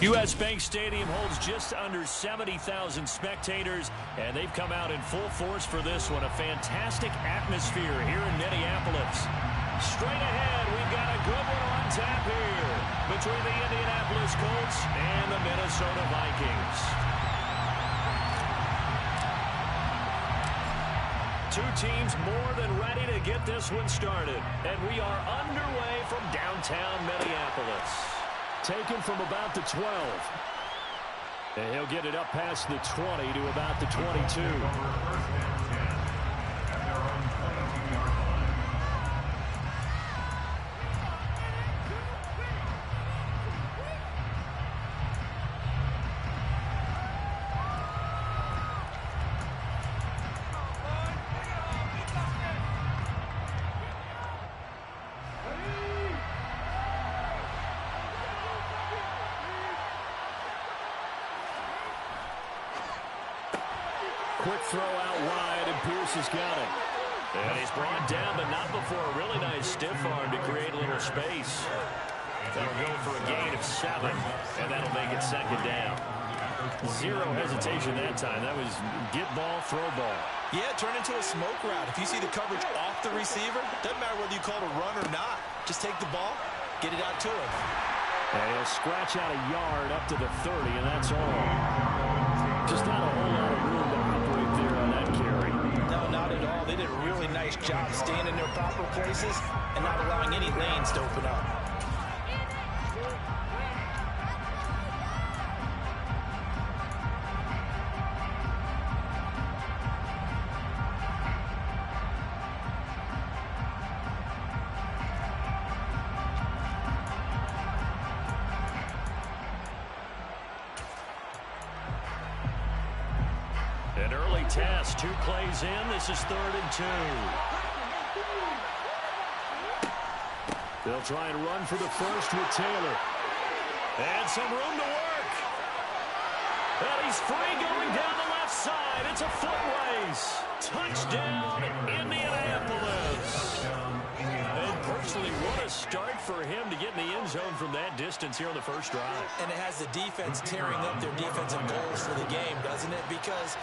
U.S. Bank Stadium holds just under 70,000 spectators, and they've come out in full force for this one. A fantastic atmosphere here in Minneapolis. Straight ahead, we've got a good one on tap here between the Indianapolis Colts and the Minnesota Vikings. Two teams more than ready to get this one started, and we are underway from downtown Minneapolis. Taken from about the 12. And he'll get it up past the 20 to about the 22. Quick throw out wide, and Pierce has got it. And he's brought down, but not before a really nice stiff arm to create a little space. That'll go for a gain of 7, and that'll make it second down. Zero hesitation that time. That was get ball, throw ball. Yeah, turn into a smoke route. If you see the coverage off the receiver, doesn't matter whether you call it a run or not. Just take the ball, get it out to him. And he'll scratch out a yard up to the 30, and that's all. Just not a whole lot of room to operate there on that carry. No, not at all. They did a really nice job staying in their proper places and not allowing any lanes to open up. An early test, 2 plays in. This is 3rd and 2. They'll try and run for the first with Taylor. And some room to work. And he's free going down the left side. It's a foot race. Touchdown, Indianapolis. And personally, what a start for him to get in the end zone from that distance here on the first drive. And it has the defense tearing up their defensive goals for the game, doesn't it? Because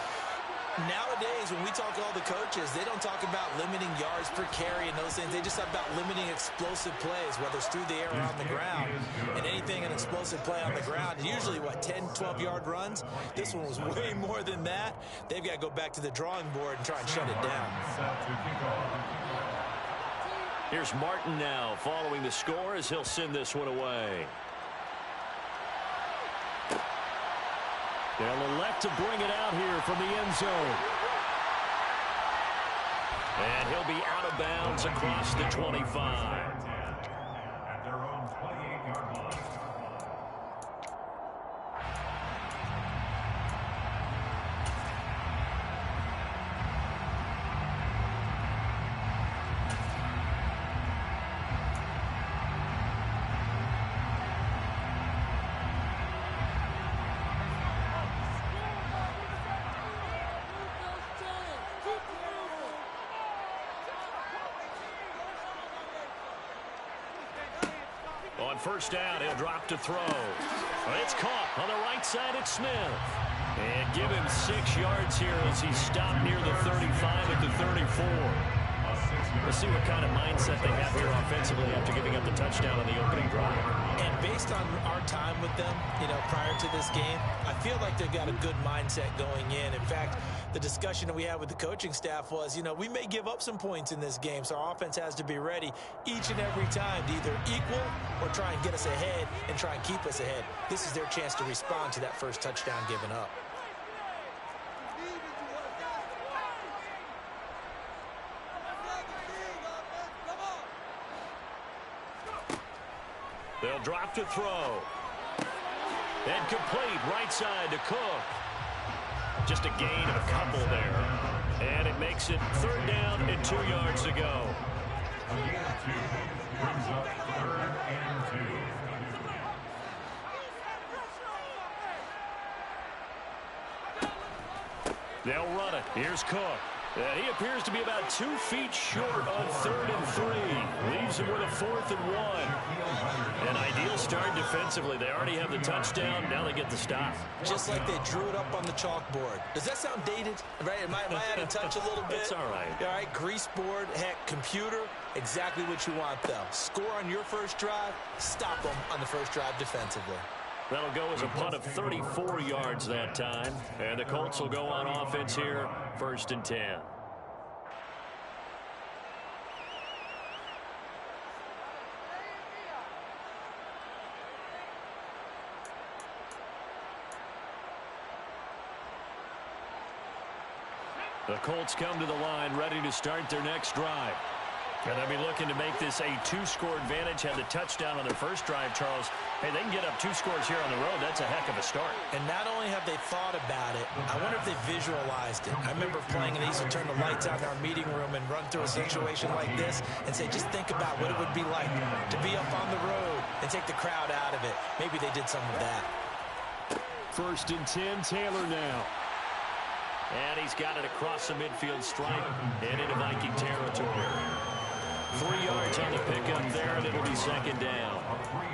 nowadays, when we talk to all the coaches, they don't talk about limiting yards per carry and those things. They just talk about limiting explosive plays, whether it's through the air or on the ground. And anything an explosive play on the ground, usually, 10, 12-yard runs? This one was way more than that. They've got to go back to the drawing board and try and shut it down. Here's Martin now following the score as he'll send this one away. They'll elect to bring it out here from the end zone. And he'll be out of bounds across the 25. At their own 28-yard line. On first down, he'll drop to throw. It's caught on the right side. It's Smith. And give him 6 yards here as he stopped near the 35 at the 34. Let's see what kind of mindset they have here offensively after giving up the touchdown on the opening drive. And based on our time with them, prior to this game, I feel like they've got a good mindset going in. In fact, the discussion that we had with the coaching staff was, we may give up some points in this game, so our offense has to be ready each and every time to either equal or try and get us ahead and try and keep us ahead. This is their chance to respond to that first touchdown given up. They'll drop to throw. And complete right side to Cook. Just a gain of a couple there. And it makes it 3rd down and 2 yards to go. Brings up 3rd and 2. They'll run it. Here's Cook. And he appears to be about 2 feet short on 3rd and 3. Leaves him with a 4th and 1. An ideal start defensively. They already have the touchdown. Now they get the stop. Just like they drew it up on the chalkboard. Does that sound dated? Right? Am I out of touch a little bit? It's all right. All right, grease board, heck, computer, exactly what you want, though. Score on your first drive, stop them on the first drive defensively. That'll go as a punt of 34 yards that time. And the Colts will go on offense here, 1st and 10. The Colts come to the line ready to start their next drive. And they'll be looking to make this a 2-score advantage. Had the touchdown on their first drive, Charles. Hey, they can get up 2 scores here on the road. That's a heck of a start. And not only have they thought about it, I wonder if they visualized it. I remember playing, and they used to turn the lights out in our meeting room and run through a situation like this and say, just think about what it would be like to be up on the road and take the crowd out of it. Maybe they did some of that. 1st and 10, Taylor now. And he's got it across the midfield stripe and into Viking territory. 3 yards on the pickup there, and it'll be 2nd down.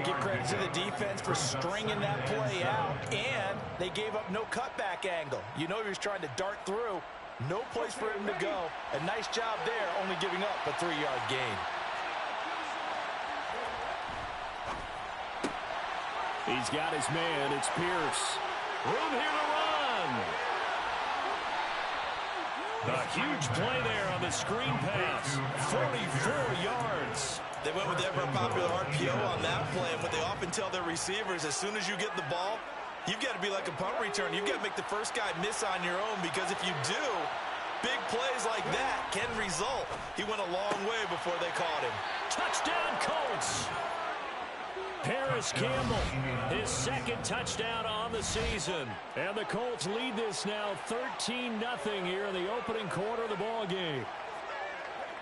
Give credit to the defense for stringing that play out, and they gave up no cutback angle. You know he was trying to dart through. No place for him to go. A nice job there, only giving up a 3-yard gain. He's got his man. It's Pierce. Room here to run. A huge play there on the screen pass. 44 yards. They went with the ever-popular RPO on that play, and what they often tell their receivers, as soon as you get the ball, you've got to be like a punt return. You've got to make the first guy miss on your own, because if you do, big plays like that can result. He went a long way before they caught him. Touchdown, Colts. Paris Campbell, his 2nd touchdown on the season. And the Colts lead this now 13-0 here in the opening quarter of the ball game.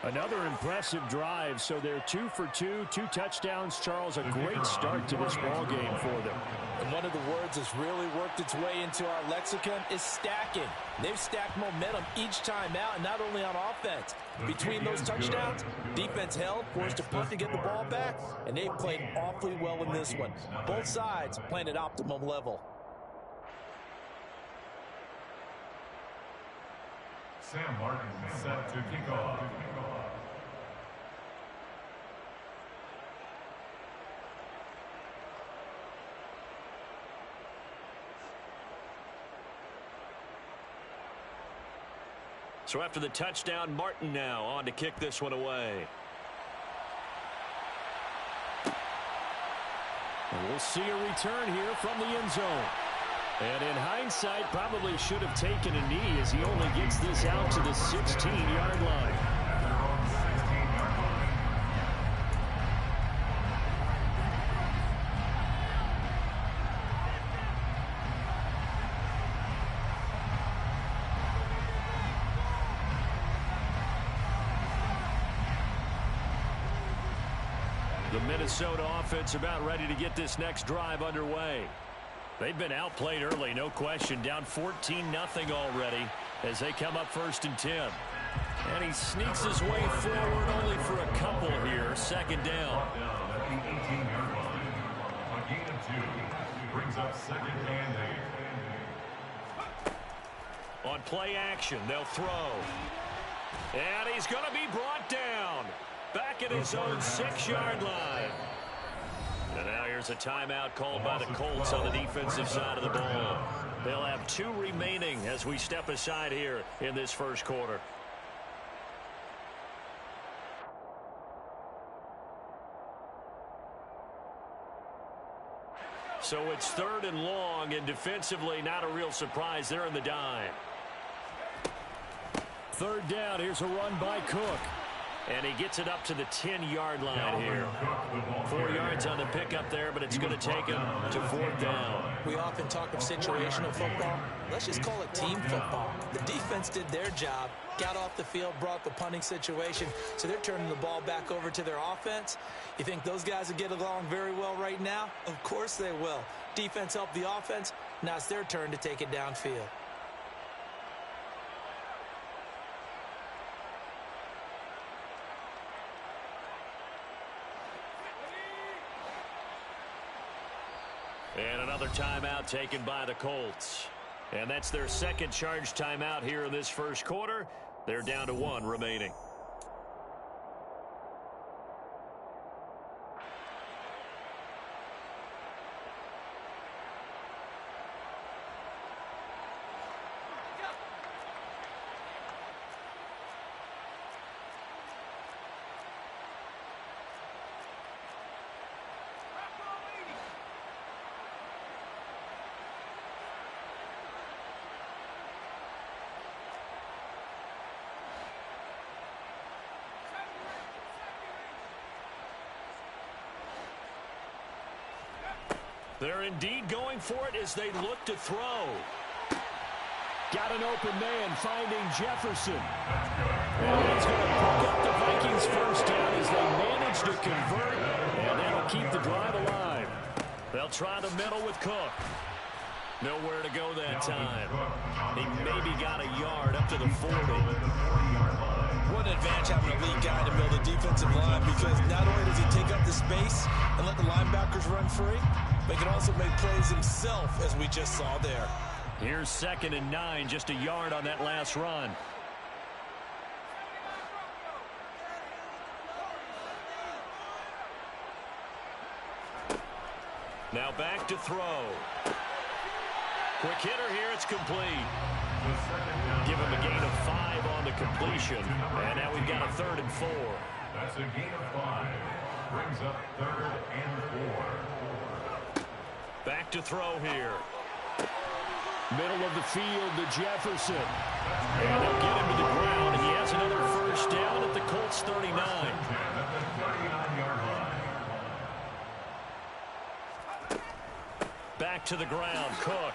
Another impressive drive, so they're 2 for 2, 2 touchdowns. Charles, a great start to this ball game for them. And one of the words that's really worked its way into our lexicon is stacking. They've stacked momentum each time out, and not only on offense. Between those touchdowns, defense held, forced a punt to get the ball back, and they played awfully well in this one. Both sides playing at optimum level. Sam Martin set to kick off. So after the touchdown, Martin now on to kick this one away. And we'll see a return here from the end zone. And in hindsight, probably should have taken a knee, as he only gets this out to the 16-yard line. The Minnesota offense about ready to get this next drive underway. They've been outplayed early, no question. Down 14-0 already as they come up 1st and 10. And he sneaks his way forward only for a couple here. 2nd down. At the 18-yard line. A gain of 2 brings up 2nd and 8. On play action, they'll throw. And he's going to be brought down. Back at his own 6-yard line. And now here's a timeout called by the Colts on the defensive side of the ball. They'll have 2 remaining as we step aside here in this first quarter. So it's 3rd and long, and defensively not a real surprise. They're in the dime. 3rd down. Here's a run by Cook. And he gets it up to the 10-yard line here. 4 yards on the pickup there, but it's going to take him to 4th down. We often talk of situational football. Let's just call it team football. The defense did their job, got off the field, brought the punting situation, so they're turning the ball back over to their offense. You think those guys will get along very well right now? Of course they will. Defense helped the offense. Now it's their turn to take it downfield. And another timeout taken by the Colts. And that's their second charge timeout here in this first quarter. They're down to 1 remaining. They're indeed going for it as they look to throw. Got an open man finding Jefferson. And it's going to pick up the Vikings first down as they manage to convert, and that'll keep the drive alive. They'll try the middle with Cook. Nowhere to go that time. He maybe got a yard up to the 40. What an advantage having an elite guy to build a defensive line, because not only does he take up the space and let the linebackers run free, but he can also make plays himself, as we just saw there. Here's 2nd and 9, just a yard on that last run. Now back to throw. Quick hitter here, it's complete. Give him a gain of 5 on the completion. And now we've got a 3rd and 4. That's a gain of 5. Brings up 3rd and 4. Back to throw here. Middle of the field to Jefferson. And they'll get him to the ground, and he has another first down at the Colts 39. Back to the ground, Cook.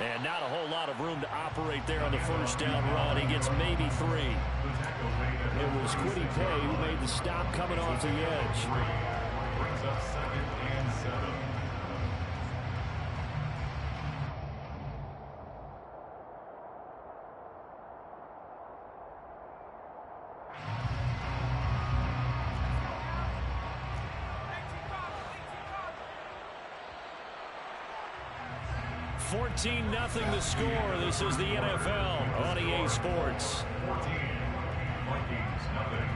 And not a whole lot of room to operate there on the first down run. He gets maybe 3. It was Kwity Paye who made the stop coming off the edge. Brings up 2nd and 7. Fourteen nothing the score. This is the NFL on EA Sports. 14. Vikings nothing.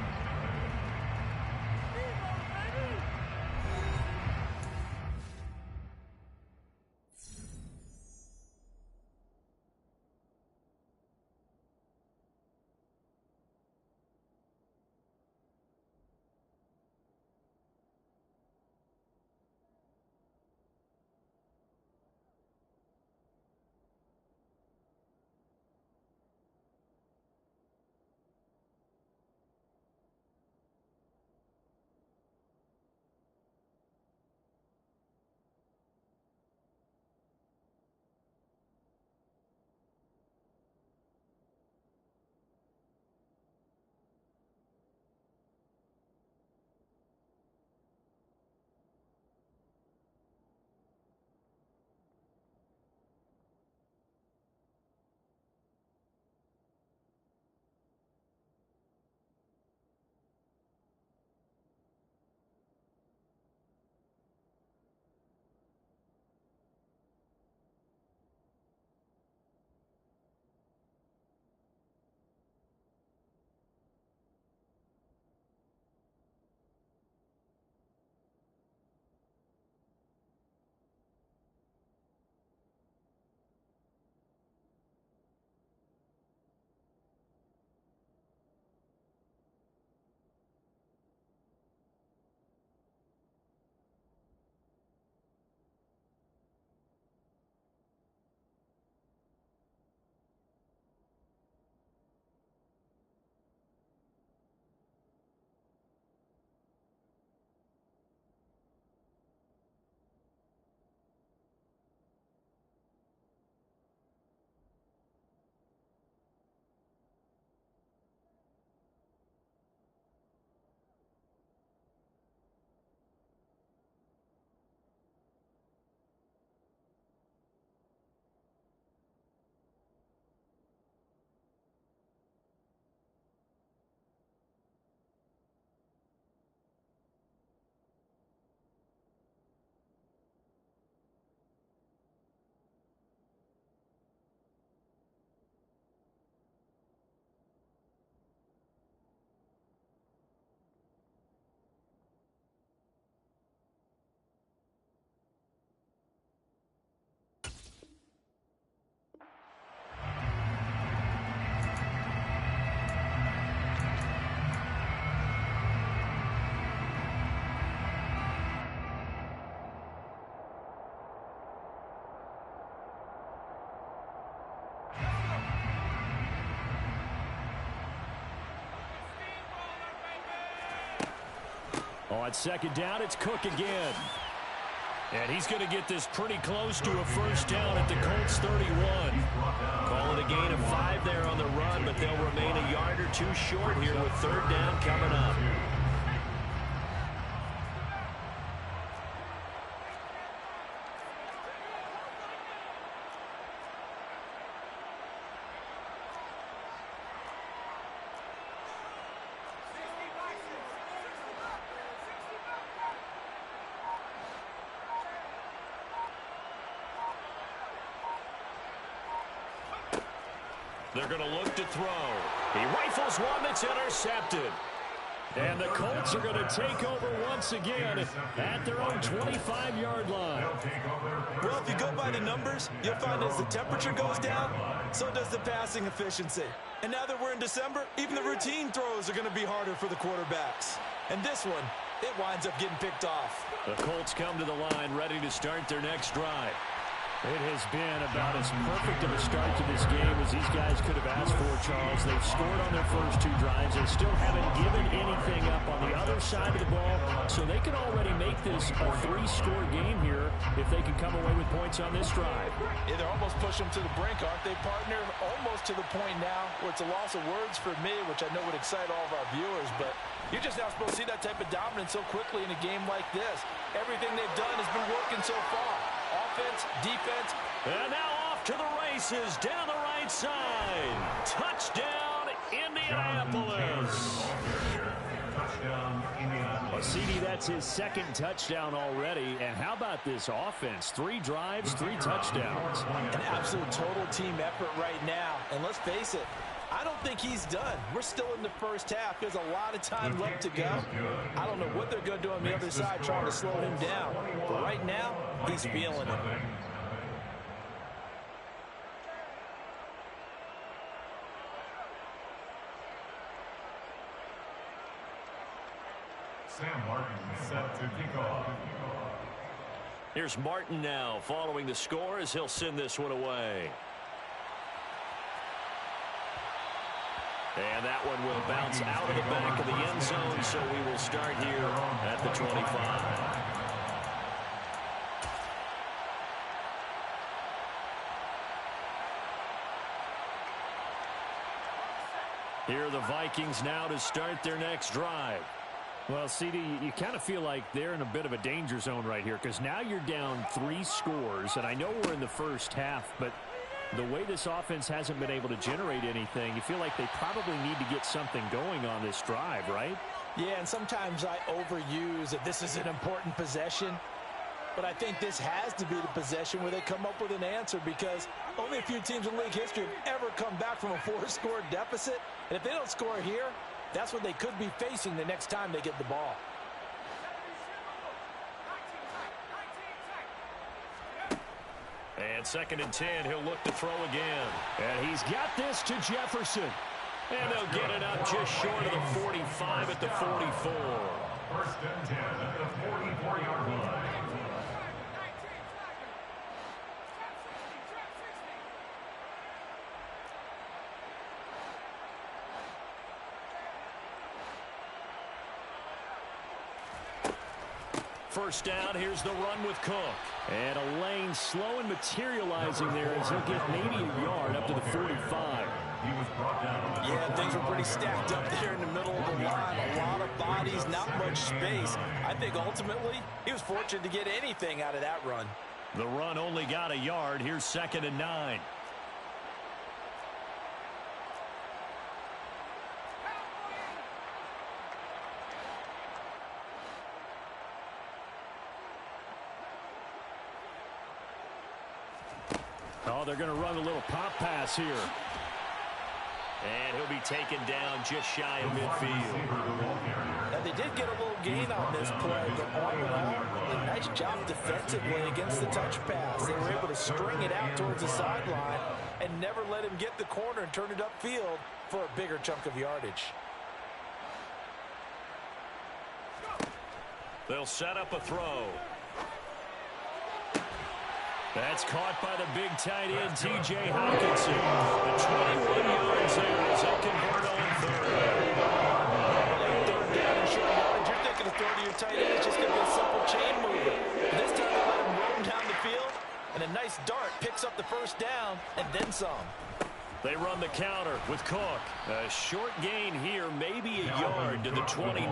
On second down, it's Cook again. And he's going to get this pretty close to a first down at the Colts 31. Call it a gain of 5 there on the run, but they'll remain a yard or two short here with third down coming up. They're going to look to throw. He rifles one that's intercepted. And the Colts are going to take over once again at their own 25-yard line. Well, if you go by the numbers, you'll find as the temperature goes down, so does the passing efficiency. And now that we're in December, even the routine throws are going to be harder for the quarterbacks. And this one, it winds up getting picked off. The Colts come to the line ready to start their next drive. It has been about as perfect of a start to this game as these guys could have asked for, Charles. They've scored on their first 2 drives. They still haven't given anything up on the other side of the ball, so they can already make this a 3-score game here if they can come away with points on this drive. Yeah, they're almost pushing them to the brink, aren't they, partner? Almost to the point now where it's a loss of words for me, which I know would excite all of our viewers, but you're just not supposed to see that type of dominance so quickly in a game like this. Everything they've done has been working so far. Offense, defense. And now off to the races down the right side. Touchdown, Indianapolis. Well, CD, that's his second touchdown already. And how about this offense? 3 drives, 3 touchdowns. An absolute total team effort right now. And let's face it, I don't think he's done. We're still in the first half. There's a lot of time left to go. I don't know what they're going to do on the other side trying to slow him down. But right now, he's feeling it. Sam Martin set to kick off. Here's Martin now following the score as he'll send this one away. And that one will bounce out of the back of the end zone, so we will start here at the 25. Here are the Vikings now to start their next drive. Well, CD, you kind of feel like they're in a bit of a danger zone right here because now you're down 3 scores, and I know we're in the first half, but the way this offense hasn't been able to generate anything, you feel like they probably need to get something going on this drive, right? Yeah, and sometimes I overuse that this is an important possession. But I think this has to be the possession where they come up with an answer because only a few teams in league history have ever come back from a 4-score deficit. And if they don't score here, that's what they could be facing the next time they get the ball. And 2nd and 10, he'll look to throw again. And he's got this to Jefferson. And they'll get it up just short of the 45 at the 44. 1st and 10 at the 44-yard line. First down, here's the run with Cook. And a lane slow and materializing there as he'll get maybe a yard up to the 45. Yeah, things were pretty stacked up there in the middle of the line. A lot of bodies, not much space. I think ultimately he was fortunate to get anything out of that run. The run only got a yard. Here's 2nd and 9. Oh, they're going to run a little pop pass here. And he'll be taken down just shy of midfield. Now, they did get a little gain on this play, but all in all, a nice job defensively against the touch pass. They were able to string it out towards the sideline and never let him get the corner and turn it upfield for a bigger chunk of yardage. They'll set up a throw. That's caught by the big tight end, T.J. Hockenson. The 21 yards there as they convert on 3rd. Third down and short yardage. You're thinking of throw to your tight end is just going to be a simple chain mover. But this time they let him roam down the field, and a nice dart picks up the first down and then some. They run the counter with Cook. A short gain here, maybe a yard to the 29.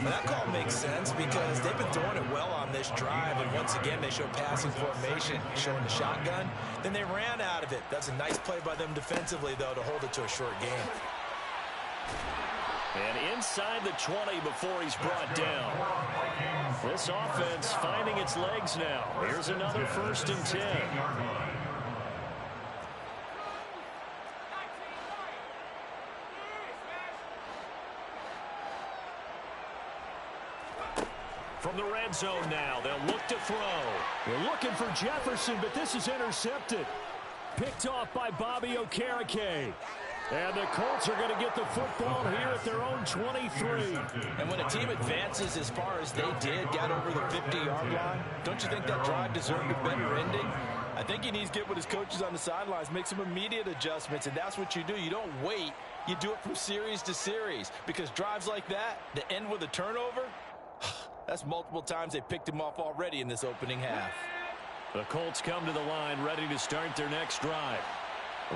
Well, that call makes sense because they've been throwing it well on this drive, and once again they show passing formation, showing the shotgun. Then they ran out of it. That's a nice play by them defensively, though, to hold it to a short gain. And inside the 20 before he's brought down. This offense finding its legs now. Here's another 1st and 10. From the red zone now, they'll look to throw. They're looking for Jefferson, but this is intercepted. Picked off by Bobby Okereke. And the Colts are going to get the football here at their own 23. And when a team advances as far as they did, got over the 50-yard line, don't you think that drive deserved a better ending? I think he needs to get with his coaches on the sidelines, make some immediate adjustments, and that's what you do. You don't wait. You do it from series to series, because drives like that, that end with a turnover, that's multiple times they picked him off already in this opening half. The Colts come to the line ready to start their next drive.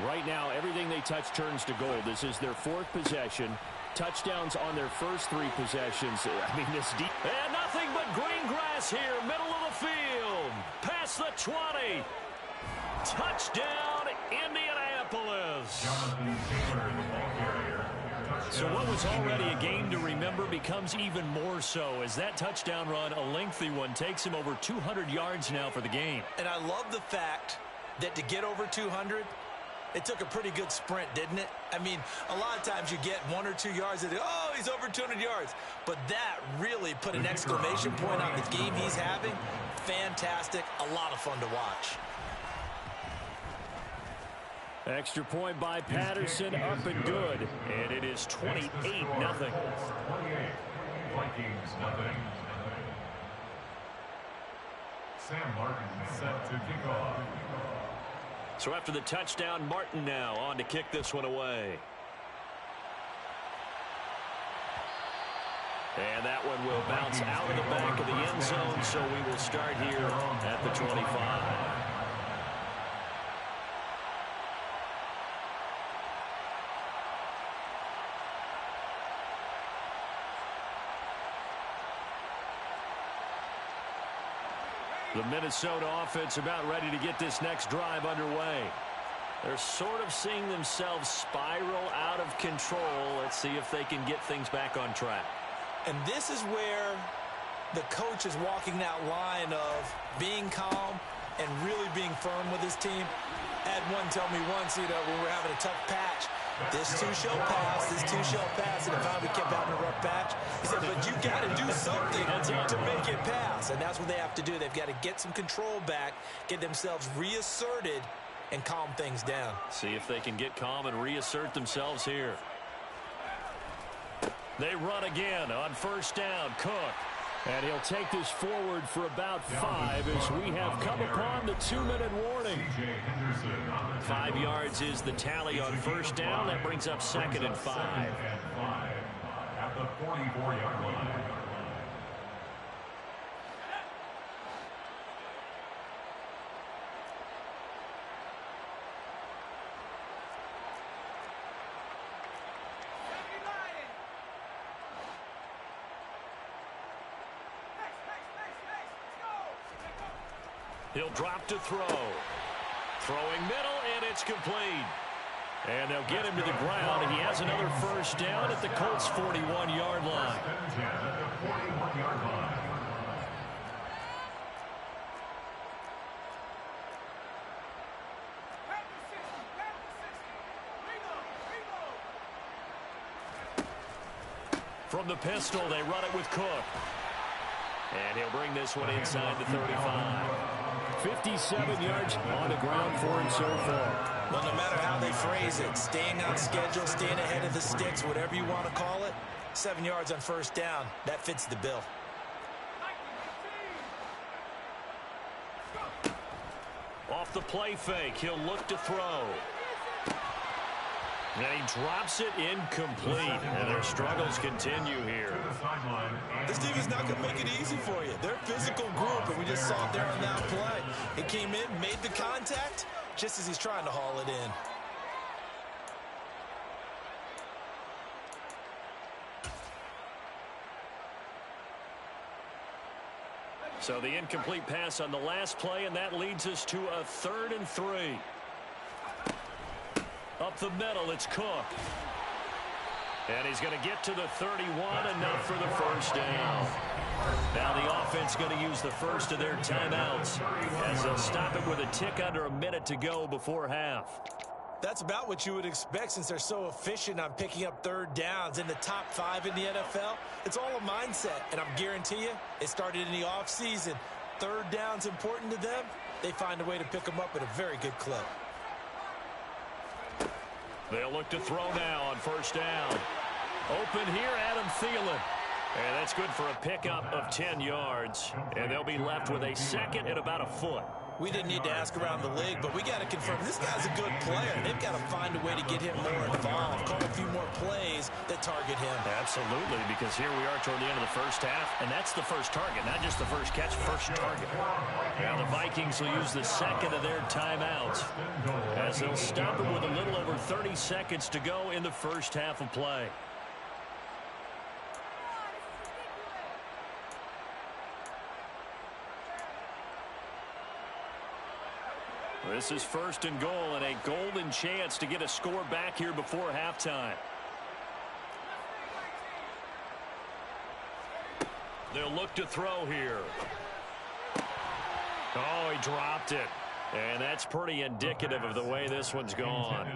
Right now, everything they touch turns to gold. This is their 4th possession. Touchdowns on their first 3 possessions. I mean, this deep. And nothing but green grass here, middle of the field. Past the 20. Touchdown, Indianapolis. So what was already a game to remember becomes even more so as that touchdown run, a lengthy one, takes him over 200 yards now for the game. And I love the fact that to get over 200, it took a pretty good sprint, didn't it? I mean, a lot of times you get 1 or 2 yards and oh, he's over 200 yards. But that really put an exclamation point on the game he's having. Fantastic. A lot of fun to watch. Extra point by Patterson, up and good. And it is 28-0. 28. Vikings nothing. Sam Martin set to kick off. So after the touchdown, Martin now on to kick this one away. And that one will bounce out of the back of the end zone, so we will start here at the 25. The Minnesota offense about ready to get this next drive underway. They're sort of seeing themselves spiral out of control. Let's see if they can get things back on track. And this is where the coach is walking that line of being calm and really being firm with his team. I had one tell me once, when we were having a tough patch, this too shall pass, this too shall pass, and if we kept having a rough patch, he said, but you got to do something to make it pass, and that's what they have to do. They've got to get some control back, get themselves reasserted, and calm things down. See if they can get calm and reassert themselves here. They run again on 1st down. Cook. And he'll take this forward for about 5 as we have come upon the 2-minute warning. 5 yards is the tally on 1st down. That brings up 2nd and 5. At the 44-yard line. He'll drop to throw. Throwing middle, and it's complete. And they'll get him to the ground, and he has another 1st down at the Colts' 41-yard line. From the pistol, they run it with Cook. And he'll bring this one inside the 35. 57 yards on the ground for him so far. Well, no matter how they phrase it, staying on schedule, staying ahead of the sticks, whatever you want to call it, 7 yards on 1st down, that fits the bill. Off the play fake, he'll look to throw. And he drops it incomplete. And their struggles continue here. This team is not going to make it easy for you. They're a physical group, and we just saw it there on that play. He came in, made the contact, just as he's trying to haul it in. So the incomplete pass on the last play, and that leads us to a 3rd and 3. Up the middle, it's Cook. And he's going to get to the 31, enough for the first down. Now the offense going to use the first of their timeouts as they'll stop it with a tick under a minute to go before half. That's about what you would expect since they're so efficient on picking up 3rd downs in the top 5 in the NFL. It's all a mindset, and I'm guarantee you it started in the offseason. 3rd down's important to them. They find a way to pick them up at a very good clip. They'll look to throw now on first down. Open here, Adam Thielen. And that's good for a pickup of 10 yards. And they'll be left with a 2nd and about a foot. We didn't need to ask around the league, but we got to confirm this guy's a good player. They've got to find a way to get him more involved, call a few more plays that target him. Absolutely, because here we are toward the end of the first half, and that's the first target, not just the first catch, first target. Now the Vikings will use the 2nd of their timeouts as they'll stop it with a little over 30 seconds to go in the first half of play. This is 1st and goal and a golden chance to get a score back here before halftime. They'll look to throw here. Oh, he dropped it. And that's pretty indicative of the way this one's gone.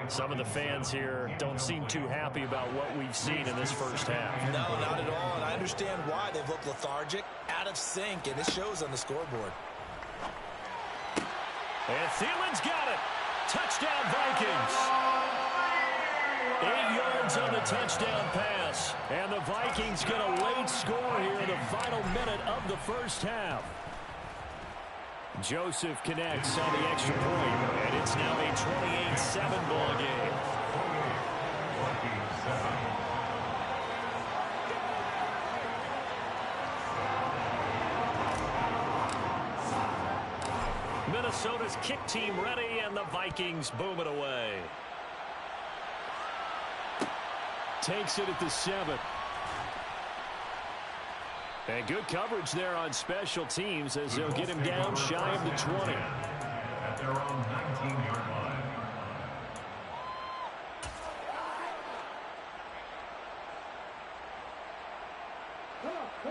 Some of the fans here don't seem too happy about what we've seen in this first half. No, not at all. And I understand why. They've looked lethargic, out of sync, and it shows on the scoreboard. And Thielen's got it. Touchdown, Vikings. 8 yards on the touchdown pass. And the Vikings get a late score here in the final minute of the first half. Joseph connects on the extra point, and it's now a 28-7 ball game. Minnesota's kick team ready, and the Vikings boom it away. Takes it at the 7. And good coverage there on special teams as they'll get him down shy of the 20. At their own 19-yard line.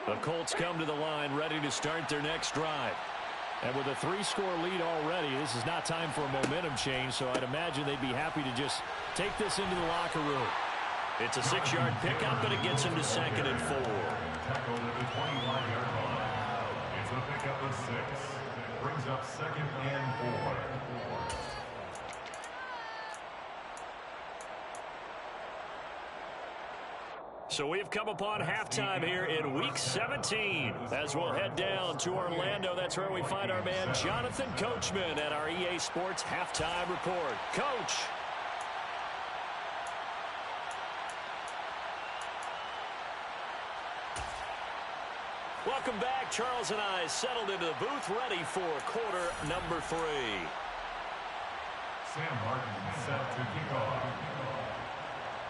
The Colts come to the line ready to start their next drive. And with a 3-score lead already, this is not time for a momentum change, so I'd imagine they'd be happy to just take this into the locker room. It's a 6-yard pickup, but it gets him to 2nd and 4. Tackled at the 25-yard line. It's a pickup of 6. Brings up 2nd and 4. So we have come upon halftime here in Week 17 as we'll head down to Orlando. That's where we find our man Jonathan Coachman at our EA Sports Halftime Report. Coach. Welcome back. Charles and I settled into the booth ready for quarter number 3. Sam Martin set to kick off.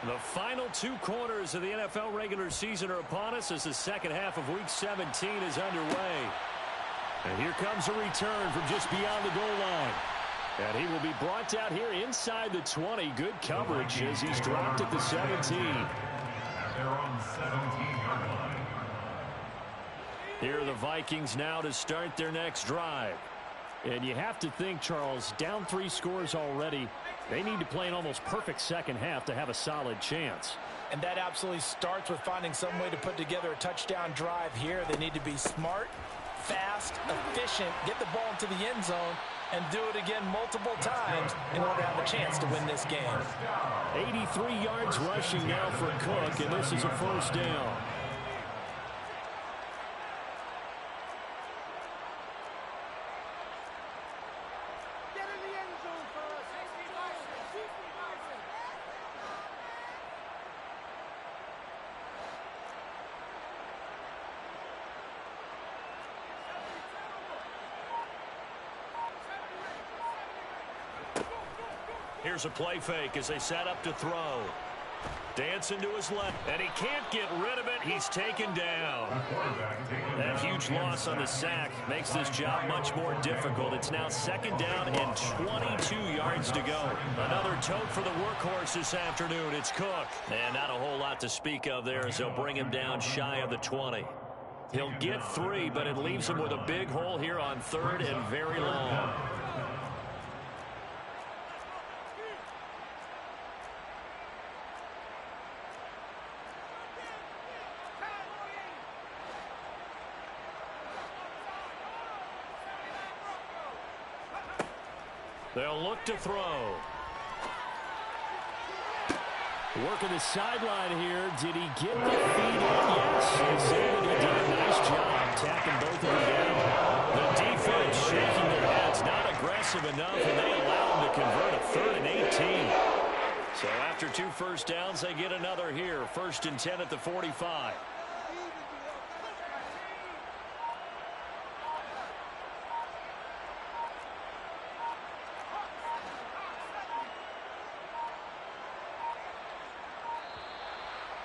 The final 2 quarters of the NFL regular season are upon us as the second half of Week 17 is underway. And here comes a return from just beyond the goal line. And he will be brought out here inside the 20. Good coverage as he's dropped at the 17. At their own 17-yard line. Here are the Vikings now to start their next drive. And you have to think, Charles, down 3 scores already. They need to play an almost perfect second half to have a solid chance. And that absolutely starts with finding some way to put together a touchdown drive here. They need to be smart, fast, efficient, get the ball into the end zone, and do it again multiple times in order to have a chance to win this game. 83 yards rushing now for Cook, and this is a first down. Here's a play fake as they set up to throw. Dancing to his left, and he can't get rid of it. He's taken down. That huge loss on the sack makes this job much more difficult. It's now 2nd down and 22 yards to go. Another tote for the workhorse this afternoon. It's Cook. And not a whole lot to speak of there as they'll bring him down shy of the 20. He'll get 3, but it leaves him with a big hole here on 3rd and very long. They'll look to throw. Working the sideline here. Did he get the feet in? Yes. They say that he did a nice job tapping both of them down. The defense shaking their heads. Not aggressive enough, and they allow him to convert a 3rd and 18. So after 2 first downs, they get another here. 1st and 10 at the 45.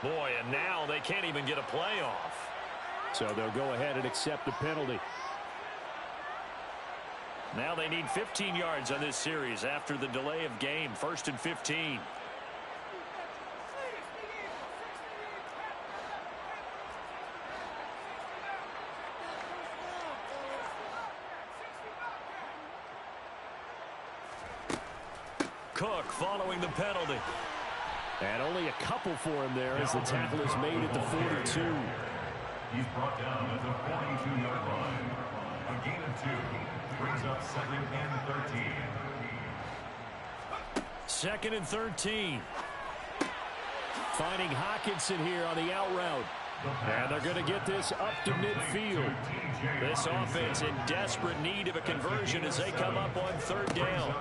Boy, and now they can't even get a play off. So they'll go ahead and accept the penalty. Now they need 15 yards on this series after the delay of game. 1st and 15. Cook following the penalty. And only a couple for him there as the tackle is made at the 42. He's brought down at the 42-yard line. A gain of 2 brings up 2nd and 13. 2nd and 13. Finding Hockenson here on the out route. And they're going to get this up to midfield. This offense in desperate need of a conversion as they come up on 3rd down.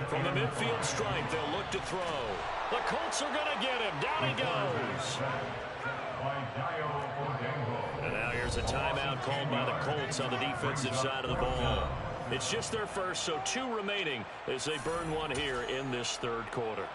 From the midfield stripe, they'll look to throw. The Colts are going to get him. Down he goes. And now here's a timeout called by the Colts on the defensive side of the ball. It's just their first, so 2 remaining as they burn one here in this 3rd quarter.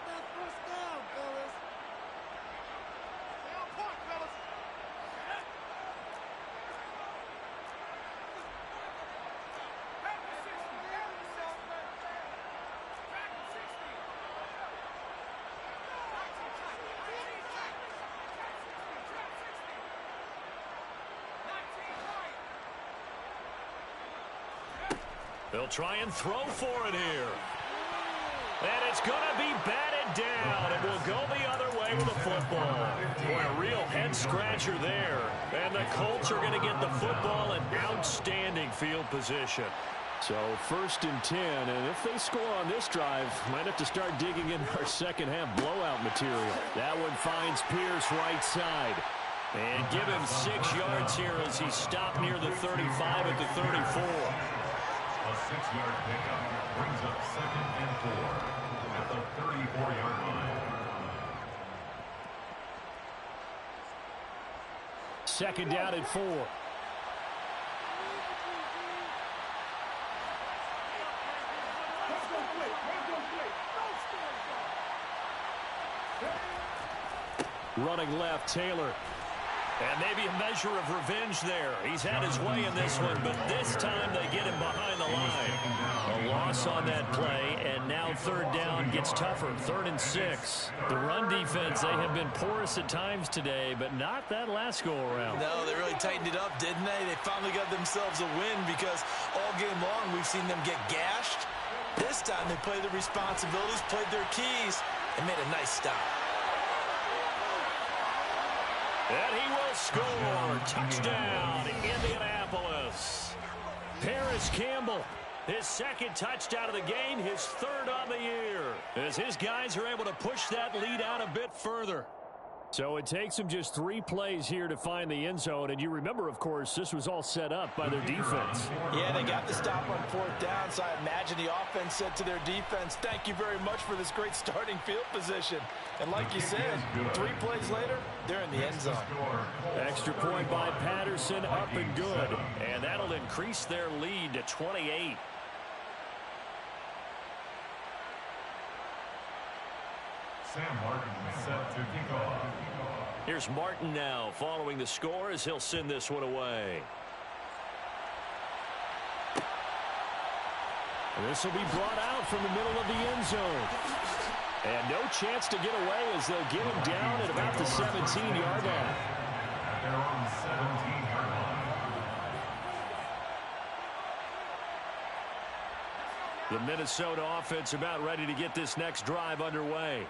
They'll try and throw for it here. And it's going to be batted down. It will go the other way with the football. Boy, a real head-scratcher there. And the Colts are going to get the football in outstanding field position. So 1st and 10, and if they score on this drive, might have to start digging in our second-half blowout material. That one finds Pierce right side. And give him 6 yards here as he stopped near the 35 at the 34. A 6-yard pickup brings up 2nd and 4 at the 34-yard line. 2nd down at 4. Running left, Taylor. And maybe a measure of revenge there. He's had his way in this one, but this time they get him behind the line. A loss on that play, and now 3rd down gets tougher. 3rd and 6. The run defense, they have been porous at times today, but not that last go-around. No, they really tightened it up, didn't they? They finally got themselves a win because all game long we've seen them get gashed. This time they played their responsibilities, played their keys, and made a nice stop. And he will score. Touchdown, Indianapolis. Paris Campbell, his 2nd touchdown of the game, his 3rd on the year, as his guys are able to push that lead out a bit further. So it takes them just 3 plays here to find the end zone. And you remember, of course, this was all set up by their defense. Yeah, they got the stop on 4th down, so I imagine the offense said to their defense, thank you very much for this great starting field position. And like you said, 3 plays later, they're in the end zone. Extra point by Patterson, up and good. And that'll increase their lead to 28. Sam Martin set to kick off. Here's Martin now following the score as he'll send this one away. This will be brought out from the middle of the end zone. And no chance to get away as they'll get him down at about the 17-yard line. They're on the 17-yard line. The Minnesota offense about ready to get this next drive underway.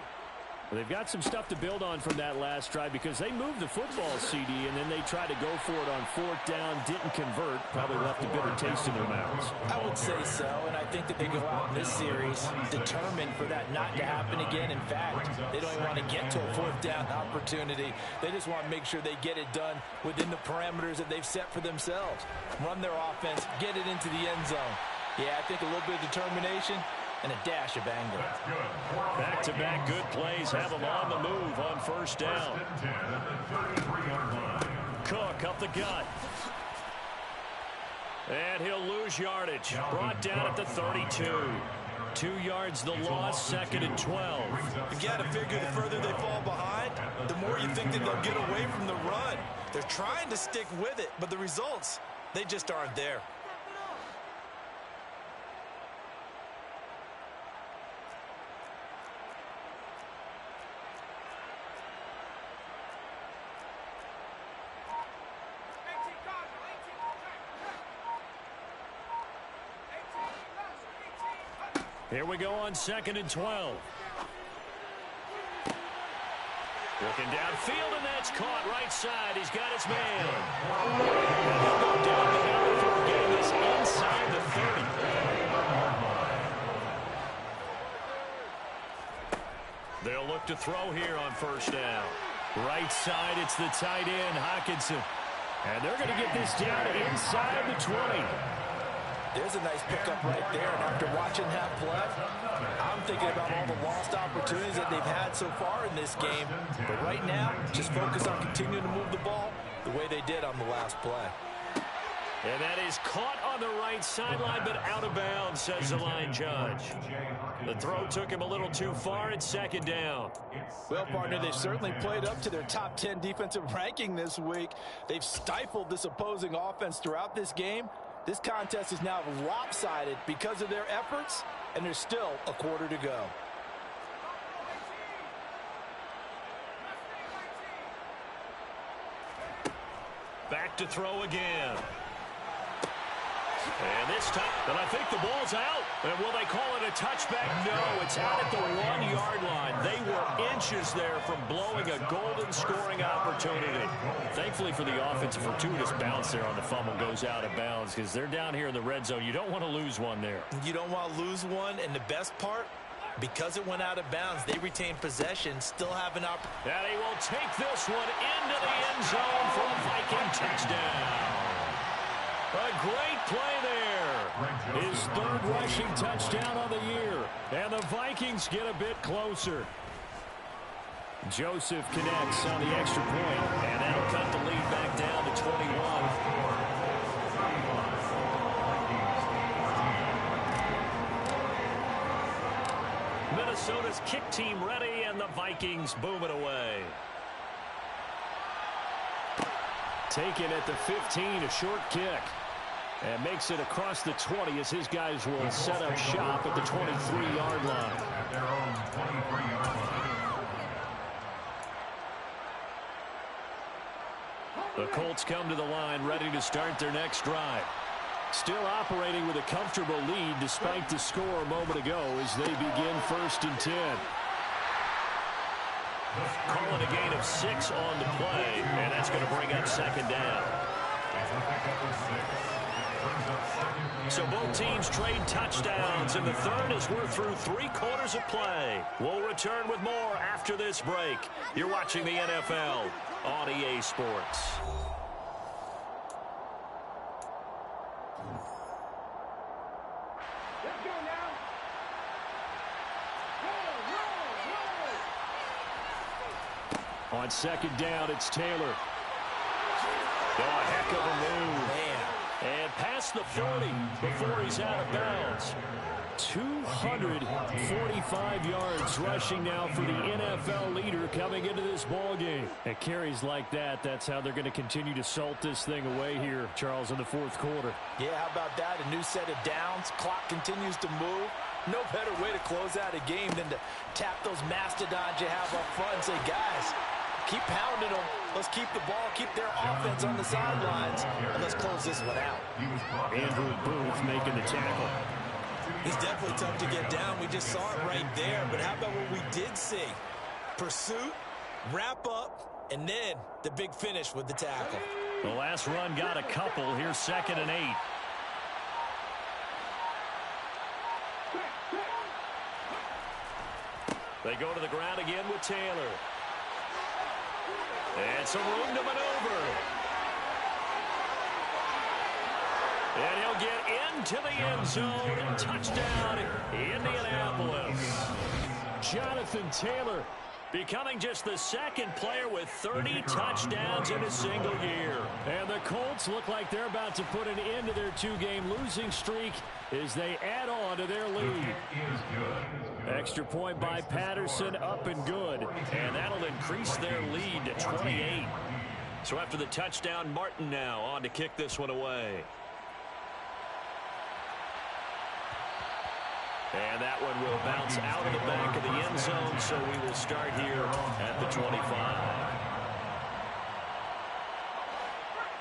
They've got some stuff to build on from that last drive because they moved the football, CD, and then they tried to go for it on 4th down, didn't convert, probably left a bitter taste in their mouths. I would say so, and I think that they go out in this series determined for that not to happen again. In fact, they don't even want to get to a 4th down opportunity. They just want to make sure they get it done within the parameters that they've set for themselves. Run their offense, get it into the end zone. Yeah, I think a little bit of determination and a dash of anger. Back-to-back good plays have them on the move on 1st down. Cook up the gut. And he'll lose yardage. Brought down at the 32. 2 yards the loss, 2nd and 12. You got to figure the further they fall behind, the more you think that they'll get away from the run. They're trying to stick with it, but the results, they just aren't there. Here we go on 2nd and 12. Looking downfield, and that's caught right side. He's got his man. And he'll go down the middle for getting this inside the 30. They'll look to throw here on 1st down. Right side, it's the tight end, Hockenson. And they're going to get this down inside the 20. There's a nice pickup right there, and after watching that play, I'm thinking about all the lost opportunities that they've had so far in this game. But right now, just focus on continuing to move the ball the way they did on the last play. And that is caught on the right sideline, but out of bounds, says the line judge. The throw took him a little too far. It's 2nd down. Well, partner, they've certainly played up to their top 10 defensive ranking this week. They've stifled this opposing offense throughout this game. This contest is now lopsided because of their efforts, and there's still a quarter to go. Back to throw again. And this time, and I think the ball's out. And will they call it a touchback? No, it's out at the 1-yard line. They were inches there from blowing a golden scoring opportunity. Thankfully for the offense, a fortuitous bounce there on the fumble goes out of bounds because they're down here in the red zone. You don't want to lose one there. You don't want to lose one, and the best part, because it went out of bounds, they retained possession, still have an opportunity. And he will take this one into the end zone for a Viking touchdown. A great play there. His 3rd rushing touchdown on the year. And the Vikings get a bit closer. Joseph connects on the extra point, and that'll cut the lead back down to 21. Minnesota's kick team ready, and the Vikings boom it away. Taken at the 15, a short kick. And makes it across the 20 as his guys will set up shop at the 23-yard line. At their own 23-yard line. The Colts come to the line ready to start their next drive. Still operating with a comfortable lead despite the score a moment ago as they begin 1st and 10. Calling a gain of 6 on the play, and that's going to bring up 2nd down. So both teams trade touchdowns, and the 3rd as we're through 3 quarters of play. We'll return with more after this break. You're watching the NFL on EA Sports. On 2nd down, it's Taylor. Oh, a heck of a move. Man. And pass past the 40 before he's out of bounds. 245 yards rushing now for the NFL leader coming into this ball game. At carries like that, that's how they're going to continue to salt this thing away here, Charles, in the fourth quarter. Yeah, how about that? A new set of downs. Clock continues to move. No better way to close out a game than to tap those mastodons you have up front and say, guys, keep pounding them. Let's keep the ball, keep their offense on the sidelines, and let's close this one out. Andrew Booth making the tackle. It's definitely tough to get down. We just saw it right there. But how about what we did see? Pursuit, wrap up, and then the big finish with the tackle. The last run got a couple. Here's 2nd and 8. They go to the ground again with Taylor. And some room to maneuver. And he'll get into the end zone. Touchdown, Indianapolis. Jonathan Taylor becoming just the 2nd player with 30 touchdowns in a single year. And the Colts look like they're about to put an end to their 2-game losing streak as they add on to their lead. Extra point by Patterson, up and good. And that'll increase their lead to 28. So after the touchdown, Martin now on to kick this one away. And that one will bounce out of the back of the end zone, so we will start here at the 25.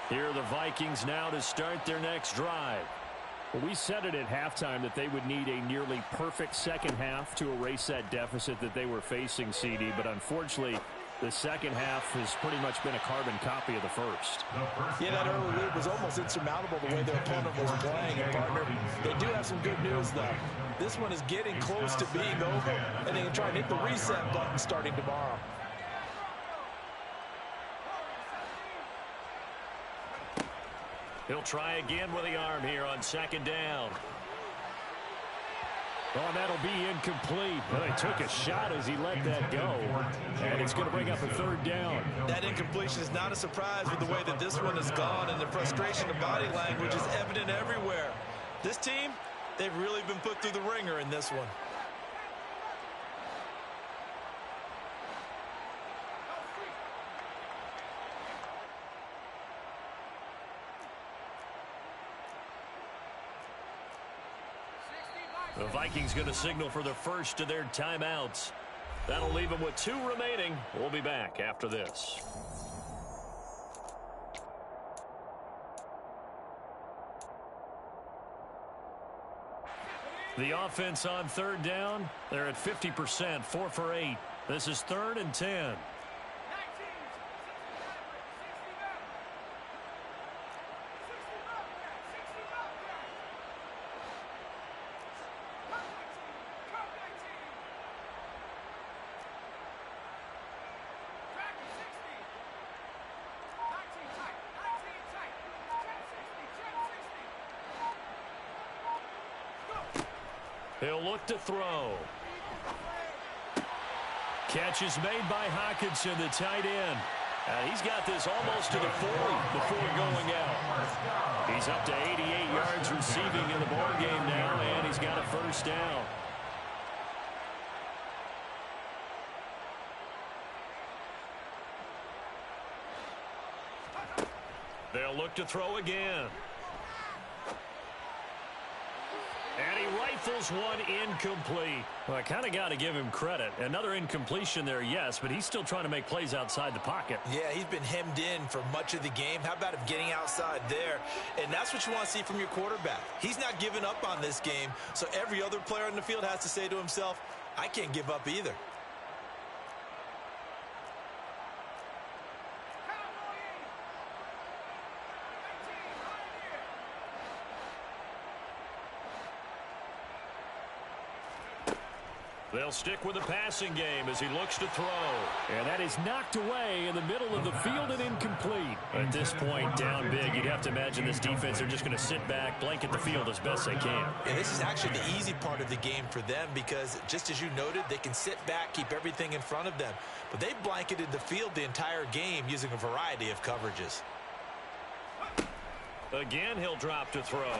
Here are the Vikings now to start their next drive. Well, we said it at halftime that they would need a nearly perfect second half to erase that deficit that they were facing, CD, but unfortunately, the second half has pretty much been a carbon copy of the first. Yeah, that early lead was almost insurmountable the way their opponent was playing. And, partner, they do have some good news, though. This one is getting close to being over, and they can try and hit the reset button starting tomorrow. He'll try again with the arm here on 2nd down. Oh, that'll be incomplete. Well, he took a shot as he let that go. And it's going to bring up a 3rd down. That incompletion is not a surprise with the way that this one has gone, and the frustration of body language is evident everywhere. This team, they've really been put through the ringer in this one. The Vikings going to signal for the first of their timeouts. That'll leave them with 2 remaining. We'll be back after this. The offense on 3rd down, they're at 50%, 4 for 8. This is 3rd and 10. He'll look to throw. Catch is made by Hockenson, the tight end. He's got this almost to the 40 before going out. He's up to 88 yards receiving in the ballgame now, and he's got a 1st down. They'll look to throw again. And he rifles one incomplete. Well, I kind of got to give him credit. Another incompletion there, yes, but he's still trying to make plays outside the pocket. Yeah, he's been hemmed in for much of the game. How about him getting outside there? And that's what you want to see from your quarterback. He's not giving up on this game, so every other player on the field has to say to himself, I can't give up either. They'll stick with the passing game as he looks to throw. And that is knocked away in the middle of the field and incomplete. At this point, down big, you'd have to imagine this defense are just going to sit back, blanket the field as best they can. And this is actually the easy part of the game for them because, just as you noted, they can sit back, keep everything in front of them. But they blanketed the field the entire game using a variety of coverages. Again, he'll drop to throw.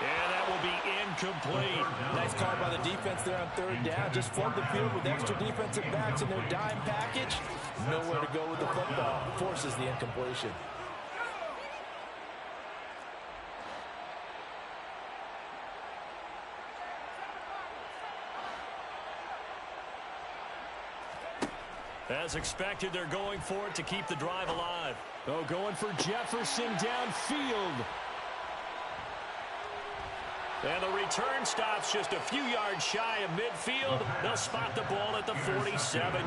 And that will be incomplete. Nice call by the defense there on third down. Just flood the field with extra defensive backs in their dime package. Nowhere to go with the football. Forces the incompletion. As expected, they're going for it to keep the drive alive. Oh, going for Jefferson downfield. And the return stops just a few yards shy of midfield. They'll spot the ball at the 47-yard